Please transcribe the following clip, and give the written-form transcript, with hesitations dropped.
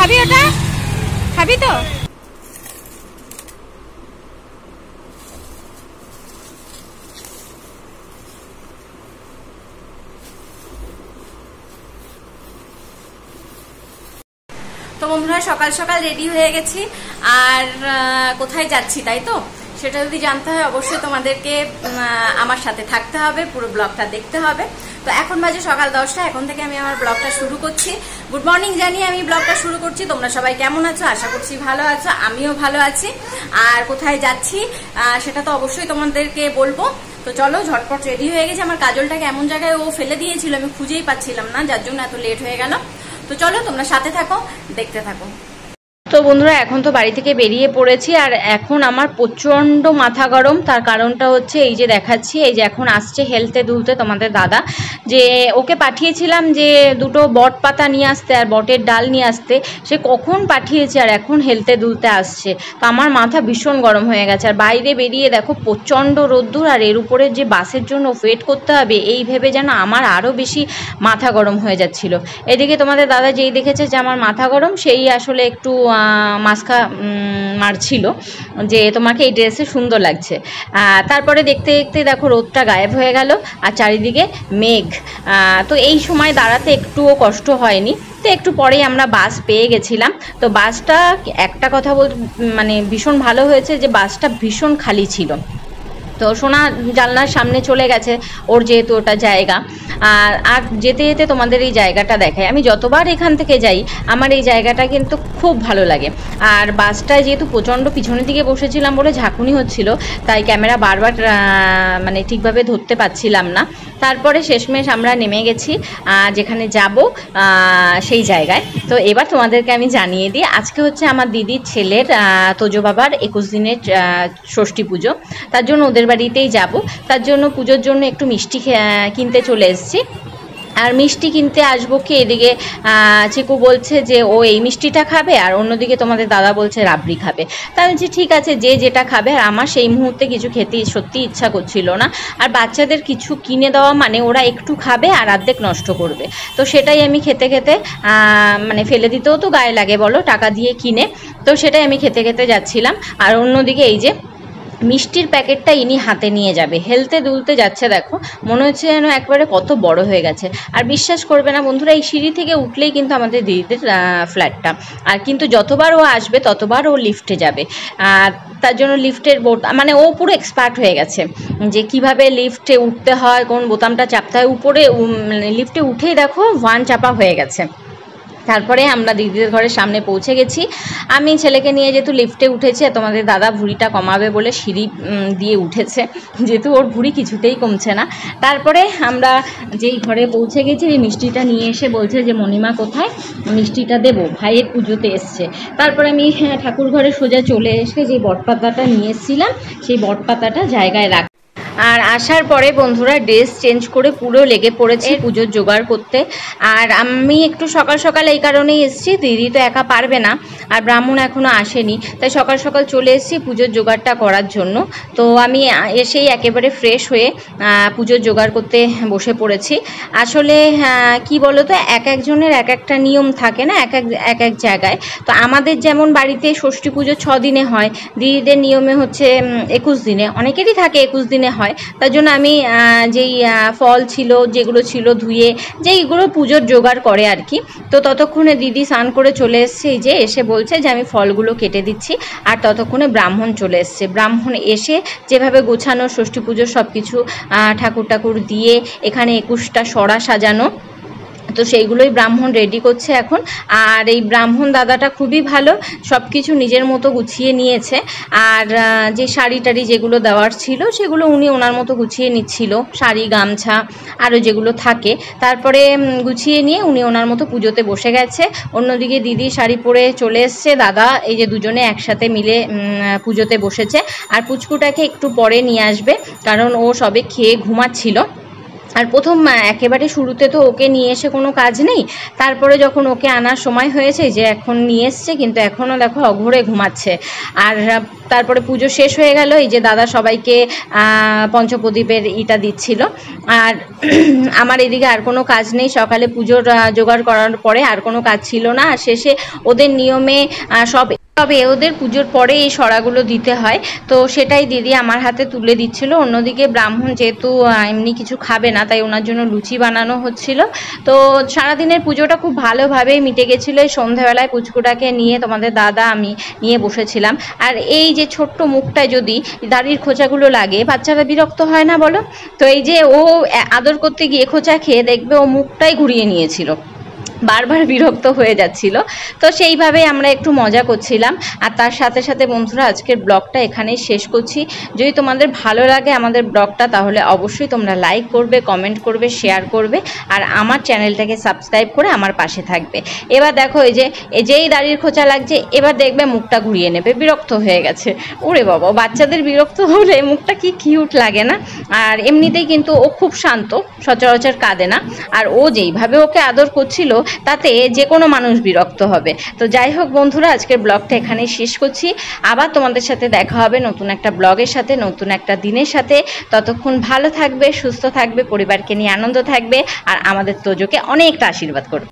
খাবি ওটা? খাবি তো? তো বন্ধুরা সকাল সকাল রেডি হয়ে গেছি আর কোথায় যাচ্ছি তাই তো সেটা যদি জানতে হয় অবশ্যই তোমাদেরকে আমার সাথে থাকতে হবে, পুরো ব্লগটা দেখতে হবে। তো এখন বাজে সকাল 10টা, এখন থেকে আমি আমার ব্লগটা শুরু করছি। গুড মর্নিং জানিয়ে আমি ব্লগটা শুরু করছি। তোমরা সবাই কেমন আছো? আশা করছি ভালো আছো, আমিও ভালো আছি। আর কোথায় যাচ্ছি সেটা তো অবশ্যই তোমাদেরকে বলবো। তো চলো ঝটপট রেডি হয়ে গেছে। আমার কাজলটাকে এমন জায়গায় ও ফেলে দিয়েছিল আমি খুঁজেই পাচ্ছিলাম না, যার জন্য এত লেট হয়ে গেল। তো চলো তোমরা সাথে থাকো, দেখতে থাকো। তো বন্ধুরা এখন তো বাড়ি থেকে বেরিয়ে পড়েছি আর এখন আমার প্রচণ্ড মাথা গরম। তার কারণটা হচ্ছে এই যে দেখাচ্ছি, এই যে এখন আসছে হেলতে দুলতে তোমাদের দাদা, যে ওকে পাঠিয়েছিলাম যে দুটো বট পাতা নিয়ে আসতে আর বটের ডাল নিয়ে আসতে, সে কখন পাঠিয়েছে আর এখন হেলতে দুলতে আসছে। তো আমার মাথা ভীষণ গরম হয়ে গেছে। আর বাইরে বেরিয়ে দেখো প্রচণ্ড রোদ্দুর, আর এর উপরে যে বাসের জন্য ওয়েট করতে হবে এই ভেবে যেন আমার আরও বেশি মাথা গরম হয়ে যাচ্ছিল। এদিকে তোমাদের দাদা যেই দেখেছে যে আমার মাথা গরম, সেই আসলে একটু মাস্কা মারছিল যে তোমাকে এই ড্রেসে সুন্দর লাগছে। তারপরে দেখতে দেখতে দেখো রোদটা গায়েব হয়ে গেল আর চারিদিকে মেঘ। তো এই সময় দাঁড়াতে একটুও কষ্ট হয়নি। তো একটু পরেই আমরা বাস পেয়ে গেছিলাম। তো বাসটা একটা কথা মানে ভীষণ ভালো হয়েছে যে বাসটা ভীষণ খালি ছিল। তো সোনা জানলার সামনে চলে গেছে ওর, যেহেতু ওটা জায়গা। আর যেতে যেতে তোমাদের এই জায়গাটা দেখাই। আমি যতবার এখান থেকে যাই আমার এই জায়গাটা কিন্তু খুব ভালো লাগে। আর বাসটায় যেহেতু প্রচণ্ড পিছনের দিকে বসেছিলাম বলে ঝাঁকুনি হচ্ছিল, তাই ক্যামেরা বারবার মানে ঠিকভাবে ধরতে পারছিলাম না। তারপরে শেষমেশ আমরা নেমে গেছি যেখানে যাব সেই জায়গায়। তো এবার তোমাদেরকে আমি জানিয়ে দিই, আজকে হচ্ছে আমার দিদির ছেলের তোজো বাবার 21 দিনের ষষ্ঠী পুজো। তার জন্য ওদের বাড়িতেই যাব। তার জন্য পুজোর জন্য একটু মিষ্টি কিনতে চলে এসেছি। আর মিষ্টি কিনতে আসবো কি, এদিকে চিকু বলছে যে ও এই মিষ্টিটা খাবে আর অন্যদিকে তোমাদের দাদা বলছে রাবড়ি খাবে। তাই বলছি ঠিক আছে, যে যেটা খাবে। আর আমার সেই মুহূর্তে কিছু খেতে সত্যি ইচ্ছা করছিল না। আর বাচ্চাদের কিছু কিনে দেওয়া মানে ওরা একটু খাবে আর অর্ধেক নষ্ট করবে। তো সেটাই আমি খেতে খেতে মানে ফেলে দিতেও তো গায়ে লাগে বলো, টাকা দিয়ে কিনে। তো সেটাই আমি খেতে খেতে যাচ্ছিলাম। আর অন্যদিকে এই যে মিষ্টির প্যাকেটটা ইনি হাতে নিয়ে যাবে, হেলতে দুলতে যাচ্ছে। দেখো মনে হচ্ছে যেন একবারে কত বড় হয়ে গেছে। আর বিশ্বাস করবে না বন্ধুরা, এই সিঁড়ি থেকে উঠলেই কিন্তু আমাদের দিদিদের ফ্ল্যাটটা। আর কিন্তু যতবার ও আসবে ততবার ও লিফটে যাবে। আর তার জন্য লিফটের মানে ও পুরো এক্সপার্ট হয়ে গেছে যে কিভাবে লিফটে উঠতে হয়, কোন বোতামটা চাপতে হয়। উপরে লিফটে উঠেই দেখো 1 চাপা হয়ে গেছে। তারপরে আমরা দিদিদের ঘরের সামনে পৌঁছে গেছি। আমি ছেলেকে নিয়ে যেহেতু লিফটে উঠেছি, তোমাদের দাদা ভুঁড়িটা কমাবে বলে সিঁড়ি দিয়ে উঠেছে, যেহেতু ওর ভুঁড়ি কিছুতেই কমছে না। তারপরে আমরা যেই ঘরে পৌঁছে গেছি, এই মিষ্টিটা নিয়ে এসে বলছে যে মণিমা কোথায়, মিষ্টিটা দেবো, ভাইয়ের পুজোতে এসছে। তারপরে আমি ঠাকুর ঘরে সোজা চলে এসে যে বটপাতাটা নিয়ে এসেছিলাম সেই বটপাতাটা জায়গায় রাখ। আর আসার পরে বন্ধুরা ড্রেস চেঞ্জ করে পুরো লেগে পড়েছি পুজোর জোগাড় করতে। আর আমি একটু সকাল সকাল এই কারণেই এসেছি, দিদি তো একা পারবে না আর ব্রাহ্মণ এখনও আসেনি, তাই সকাল সকাল চলে এসেছি পুজোর জোগাড়টা করার জন্য। তো আমি এসেই একেবারে ফ্রেশ হয়ে পুজোর জোগাড় করতে বসে পড়েছি। আসলে কি বলো তো, এক একজনের এক একটা নিয়ম থাকে না এক এক জায়গায়। তো আমাদের যেমন বাড়িতে ষষ্ঠী পুজো 6 দিনে হয়, দিদিদের নিয়মে হচ্ছে 21 দিনে, অনেকেরই থাকে 21 দিনে হয়। তার জন্য আমি যেই ফল ছিল যেগুলো ছিল ধুয়ে, যেইগুলো পুজোর জোগাড় করে আর কি। তো ততক্ষণে দিদি স্নান করে চলে এসছে, এই যে এসে বলছে যে আমি ফলগুলো কেটে দিচ্ছি। আর ততক্ষণে ব্রাহ্মণ চলে এসছে। ব্রাহ্মণ এসে যেভাবে গোছানো ষষ্ঠী পুজোর সব কিছু ঠাকুর দিয়ে এখানে 21টা সরা সাজানো, তো সেইগুলোই ব্রাহ্মণ রেডি করছে এখন। আর এই ব্রাহ্মণ দাদাটা খুবই ভালো, সব কিছু নিজের মতো গুছিয়ে নিয়েছে। আর যে শাড়ি টাড়ি যেগুলো দেওয়ার ছিল সেগুলো উনি ওনার মতো গুছিয়ে নিচ্ছিল, শাড়ি গামছা আরও যেগুলো থাকে। তারপরে গুছিয়ে নিয়ে উনি ওনার মতো পুজোতে বসে গেছে। অন্যদিকে দিদি শাড়ি পরে চলে এসছে, দাদা এই যে দুজনে একসাথে মিলে পুজোতে বসেছে। আর পুচকুটাকে একটু পরে নিয়ে আসবে, কারণ ও সবে খেয়ে ঘুমাচ্ছিল। আর প্রথম একেবারে শুরুতে তো ওকে নিয়ে এসে কোনো কাজ নেই, তারপরে যখন ওকে আনার সময় হয়েছে যে এখন নিয়ে এসছে, কিন্তু এখনও দেখো অঘোরে ঘুমাচ্ছে। আর তারপরে পুজো শেষ হয়ে গেল, এই যে দাদা সবাইকে পঞ্চপ্রদীপের ইটা দিচ্ছিল। আর আমার এদিকে আর কোনো কাজ নেই, সকালে পুজোর জোগাড় করার পরে আর কোনো কাজ ছিল না। আর শেষে ওদের নিয়মে তবে ওদের পুজোর পরে এই সরাগুলো দিতে হয়, তো সেটাই দিদি আমার হাতে তুলে দিচ্ছিল। অন্যদিকে ব্রাহ্মণ যেহেতু এমনি কিছু খাবে না, তাই ওনার জন্য লুচি বানানো হচ্ছিল। তো সারাদিনের পুজোটা খুব ভালোভাবেই মিটে গেছিলো। এই সন্ধ্যাবেলায় পুচকুটাকে নিয়ে তোমাদের দাদা আমি নিয়ে বসেছিলাম। আর এই যে ছোট্ট মুখটায় যদি দাড়ির খোঁচাগুলো লাগে, বাচ্চারা বিরক্ত হয় না বলো? তো এই যে ও আদর করতে গিয়ে খোঁচা খেয়ে দেখবে ও মুখটাই ঘুরিয়ে নিয়েছিল, বারবার বিরক্ত হয়ে যাচ্ছিল। তো সেইভাবে আমরা একটু মজা করছিলাম। আর তার সাথে সাথে বন্ধুরা আজকের ব্লগটা এখানেই শেষ করছি। যদি তোমাদের ভালো লাগে আমাদের ব্লগটা, তাহলে অবশ্যই তোমরা লাইক করবে, কমেন্ট করবে, শেয়ার করবে, আর আমার চ্যানেলটাকে সাবস্ক্রাইব করে আমার পাশে থাকবে। এবার দেখো এই যেই দাড়ির খোঁচা লাগছে, এবার দেখবে মুখটা ঘুরিয়ে নেবে, বিরক্ত হয়ে গেছে। ওরে বাবা, বাচ্চাদের বিরক্ত হলে মুখটা কি কিউট লাগে না? আর এমনিতেই কিন্তু ও খুব শান্ত, সচরাচর কাঁদে না। আর ও যেইভাবে ওকে আদর করছিল তাতে যে কোনো মানুষ বিরক্ত হবে। তো যাই হোক বন্ধুরা, আজকের ব্লগটা এখানেই শেষ করছি। আবার তোমাদের সাথে দেখা হবে নতুন একটা ব্লগের সাথে, নতুন একটা দিনের সাথে। ততক্ষণ ভালো থাকবে, সুস্থ থাকবে, পরিবারকে নিয়ে আনন্দ থাকবে, আর আমাদের তোজোকে অনেকটা আশীর্বাদ করবে।